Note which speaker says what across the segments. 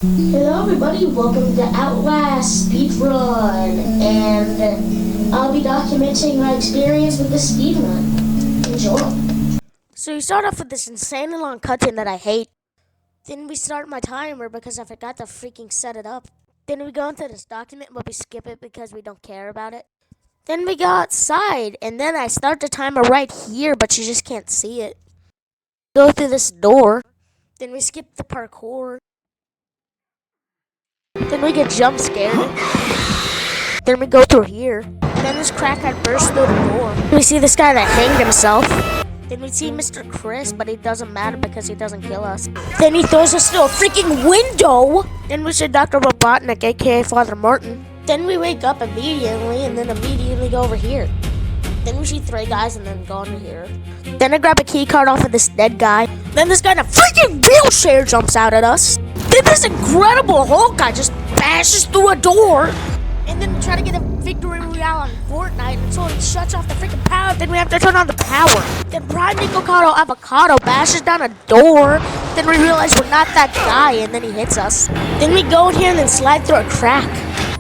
Speaker 1: Hello everybody, welcome to OUTLAST SPEEDRun, and I'll be documenting my experience with the speedrun. Enjoy.
Speaker 2: So you start off with this insanely long cutscene that I hate. Then we start my timer because I forgot to freaking set it up. Then we go into this document, but we skip it because we don't care about it. Then we go outside, and then I start the timer right here, but you just can't see it. Go through this door. Then we skip the parkour. Then we get jump scared. Then we go through here. Then this crackhead bursts through the door. We see this guy that hanged himself. Then we see Mr. Chris, but it doesn't matter because he doesn't kill us. Then he throws us through a freaking window. Then we see Dr. Robotnik, aka Father Martin. Then we wake up immediately and then immediately go over here. Then we see three guys and then go under here. Then I grab a key card off of this dead guy. Then this guy in a freaking wheelchair jumps out at us. Then this incredible Hulk guy just bashes through a door. And then we try to get a victory royale on Fortnite until it shuts off the freaking power. Then we have to turn on the power. Then Prime Avocado Avocado bashes down a door. Then we realize we're not that guy and then he hits us. Then we go in here and then slide through a crack.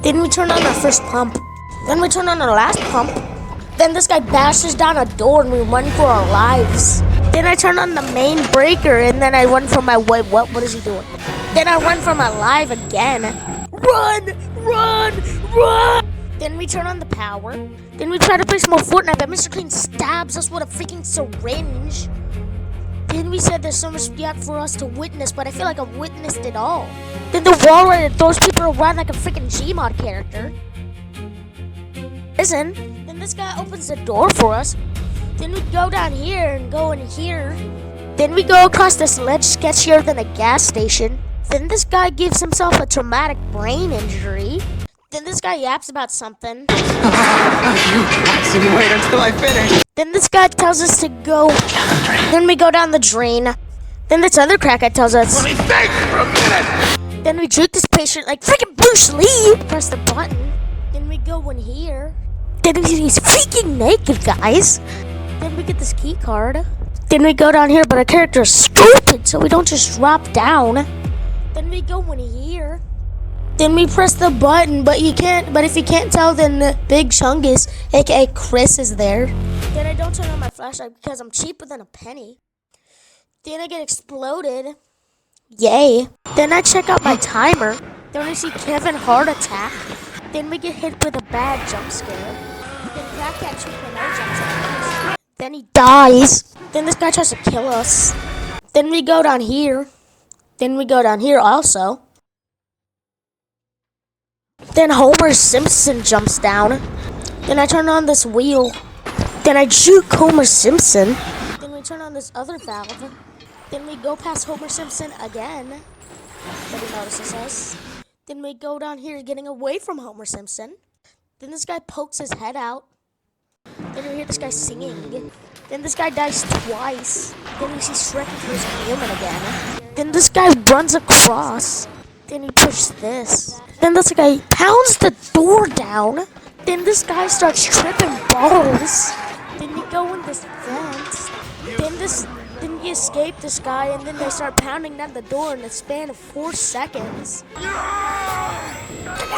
Speaker 2: Then we turn on our first pump. Then we turn on our last pump. Then this guy bashes down a door and we run for our lives. Then I turn on the main breaker and then I run for my wait, what is he doing? Then I run for my life again. Run! Run! Run! Then we turn on the power. Then we try to play some more Fortnite, but Mr. Clean stabs us with a freaking syringe. Then we said there's so much yet for us to witness, but I feel like I've witnessed it all. Then the wall rider throws people around like a freaking Gmod character. Then this guy opens the door for us. Then we go down here and go in here. Then we go across this ledge sketchier than a gas station. Then this guy gives himself a traumatic brain injury. Then this guy yaps about something.
Speaker 3: You wait until I finish.
Speaker 2: Then this guy tells us to go. Then we go down the drain. Then this other crackhead tells us.
Speaker 3: Let me think for a minute.
Speaker 2: Then we juke this patient like freaking Bruce Lee. Press the button. Then we go in here. Then he's freaking naked, guys. Then we get this key card. Then we go down here, but our character is stupid, so we don't just drop down. Then we go in here. Then we press the button, but if you can't tell, then the Big Chungus, aka Chris, is there. Then I don't turn on my flashlight because I'm cheaper than a penny. Then I get exploded. Yay. Then I check out my timer. Then I see Kevin heart attack. Then we get hit with a bad jump scare. Then Crackhead 2.0 jumps at us. Then he dies. Then this guy tries to kill us. Then we go down here. Then we go down here also. Then Homer Simpson jumps down. Then I turn on this wheel. Then I juke Homer Simpson. Then we turn on this other valve. Then we go past Homer Simpson again. Then he notices us. Then we go down here getting away from Homer Simpson. Then this guy pokes his head out. Then we hear this guy singing. Then this guy dies twice. Then we see Shrek for his human again. Then this guy runs across. Then he pushes this. Then this guy pounds the door down. Then this guy starts tripping balls. Then we go in this vent. Then we escape this guy, and then they start pounding down the door in a span of 4 seconds.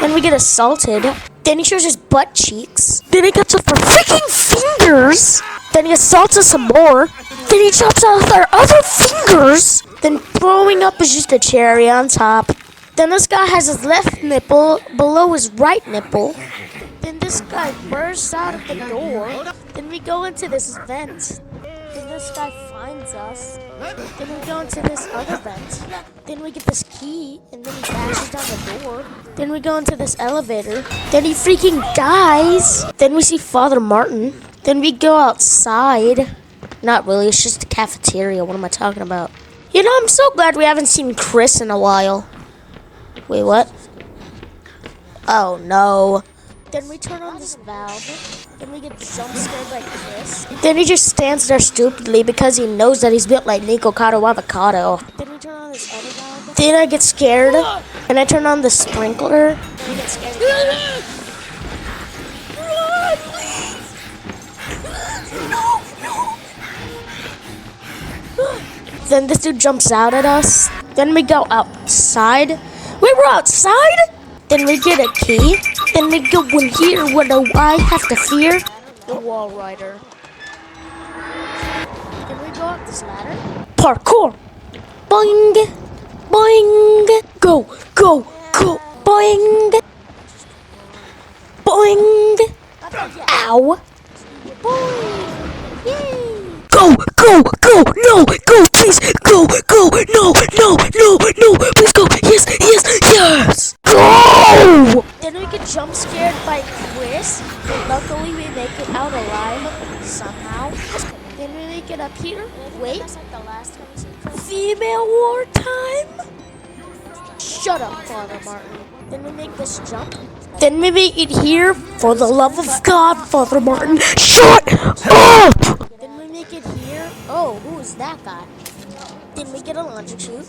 Speaker 2: Then we get assaulted. Then he shows his butt cheeks. Then he cuts off our freaking fingers. Then he assaults us some more. Then he chops off our other fingers. Then throwing up is just a cherry on top. Then this guy has his left nipple below his right nipple. Then this guy bursts out of the door. Then we go into this vent. Then this guy finds us. Then we go into this other vent. Then we get this key, and then he bashes down the door. Then we go into this elevator. Then he freaking dies. Then we see Father Martin. Then we go outside. Not really, it's just a cafeteria. What am I talking about? You know, I'm so glad we haven't seen Chris in a while. Wait, what? Oh, no. Then we turn on this valve. Then we get jump scared like this. Then he just stands there stupidly because he knows that he's built like Avocado Avocado. Then we turn on this other valve. Then I get scared. And I turn on the sprinkler. We get scared. Run, please! No! Then this dude jumps out at us. Then we go outside. Wait, we're outside? Then we get a key. Then we go in here. What do I have to fear? The wall rider. Then we go up this ladder. Parkour. Boing. Boing. Go, go, go. Boing. Boing. Ow. Boing. Yay. Go, go, go. No, go, please. Go, go. No, no, no, no. Please go. Yes, yes, yes. Go. Then we get jump scared by Chris. But luckily we make it out alive somehow. Then we make it up here. Wait. Female war time? Shut up, Father Martin. Then we make this jump. Then we make it here. For the love of God, Father Martin. Shut up! Then we make it here. Oh, who is that guy? Then we get a launcher chute.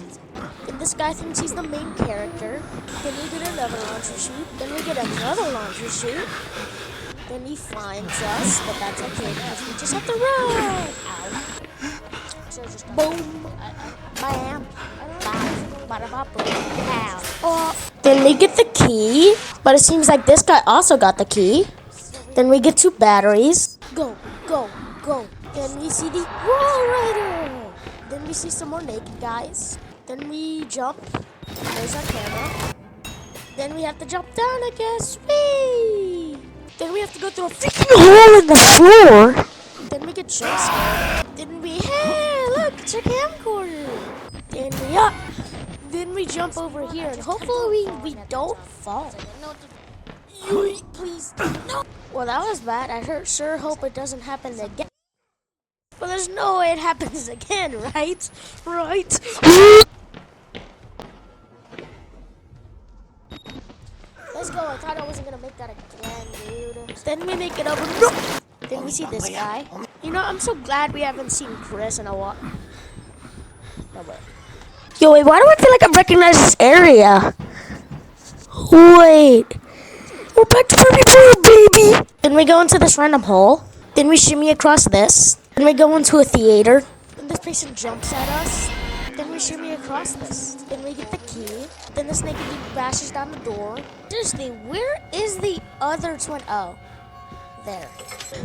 Speaker 2: Then this guy thinks he's the main character. Then we get another launcher chute. Then we get another launcher chute. Then he finds us, but that's okay because we just have to run. Ow. So just boom. Bam. Bam. Bada-ba-boom. Ow. Oh. Then we get the key, but it seems like this guy also got the key. Then we get 2 batteries. Go, go, go. Then we see the wall rider. Then we see some more naked guys. Then we jump. There's our camera. Then we have to jump down, I guess. Whee! Then we have to go through a freaking hole in the floor. Then we get jump scared. Then we, hey, look, it's our camcorder. Then we up. Then we jump over here, and hopefully we don't fall. Please, no. Well, that was bad. I sure hope it doesn't happen again. Well, there's no way it happens again, right? Right? Let's go. I thought I wasn't gonna make that again, dude. Then we make it over. No! Then we see this guy. You know, I'm so glad we haven't seen Chris in a while. No, but... Yo, wait, why do I feel like I recognize this area? Wait. We're back to where we were, baby. Then we go into this random hole. Then we shimmy across this. Then we go into a theater. Then this person jumps at us. Then we shimmy across this. Then we get the key. Then this naked dude bashes down the door. Seriously, where is the other twin? Oh, there.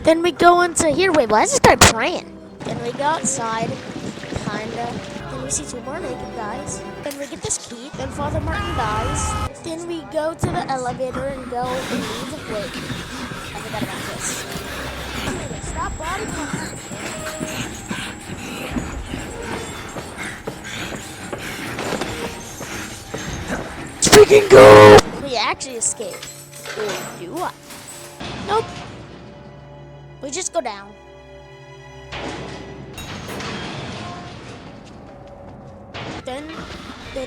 Speaker 2: Then we go into here. Wait, why is this guy praying? Then we go outside. Kinda. Then we see 2 more naked guys. Then we get this key. Then Father Martin dies. Then we go to the elevator and go and leave. Wait, I forgot about this. Stop body count. Freaking go! We actually escaped. Or do I? Nope. We just go down. Then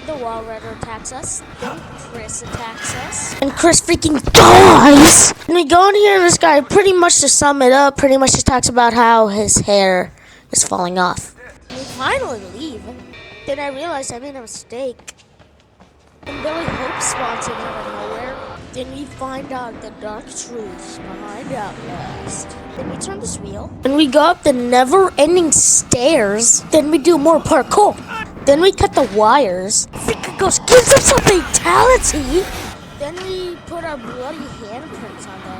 Speaker 2: the wall rider attacks us. Then Chris attacks us. And Chris freaking dies! And we go in here and this guy, pretty much to sum it up, pretty much just talks about how his hair is falling off. And we finally leave. Then I realized I made a mistake. And Billy Hope spawns in out of nowhere. Then we find out the dark truths behind Outlast. Then we turn this wheel. Then we go up the never-ending stairs. Then we do more parkour. Then we cut the wires. Freaking Ghost gives us a fatality. Then we put our bloody handprints on the